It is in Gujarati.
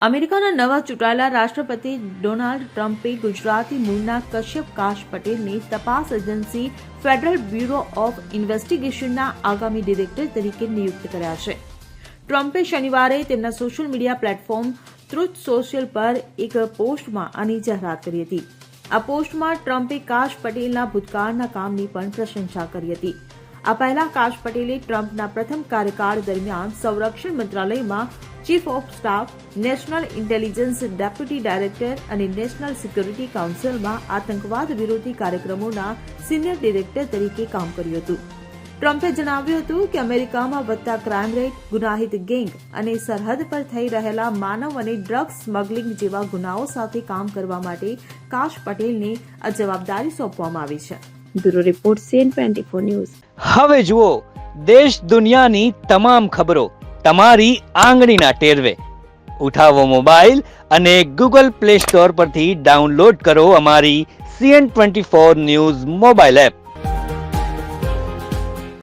અમેરિકાના નવા ચૂંટાયેલા રાષ્ટ્રપતિ ડોનાલ્ડ ટ્રમ્પે ગુજરાતી મૂળના કશ્યપ કાશ પટેલને તપાસ એજન્સી ફેડરલ બ્યુરો ઓફ ઇન્વેસ્ટિગેશનના આગામી ડિરેક્ટર તરીકે નિયુક્ત કર્યા છે. ટ્રમ્પે શનિવારે તેમના social media platform truth social પર એક પોસ્ટમાં આની જાહેરાત કરી હતી. આ પોસ્ટમાં ટ્રમ્પે કાશ પટેલના ભૂતકાળના કામની પણ પ્રશંસા કરી હતી. આ પહેલા કાશ પટેલે ટ્રમ્પના પ્રથમ કાર્યકાળ દરમિયાન સંરક્ષણ મંત્રાલયમાં chief of staff, national intelligence deputy director અને નેશનલ સિક્યોરિટી કાઉન્સિલમાં આતંકવાદ વિરોધી કાર્યક્રમોના સિનિયર ડિરેક્ટર તરીકે કામ કર્યું હતું. ટ્રમ્પે જણાવ્યું હતું કે અમેરિકામાં વધતા ક્રાઇમ રેટ, ગુનાહિત ગેંગ અને સરહદ પર થઈ રહેલા માનવ અને ડ્રગ્સ સ્મગલિંગ જેવા ગુનાઓ સાથે કામ કરવા માટે કાશ પટેલને આ જવાબદારી સોંપવામાં આવી છે. Bureau report CN24 news. હવે જુઓ દેશ દુનિયાની તમામ ખબરો તમારી આંગળીના ટેરવે. ઉઠાવો મોબાઈલ અને Google Play Store પરથી ડાઉનલોડ કરો અમારી CN24 ન્યૂઝ મોબાઈલ એપ.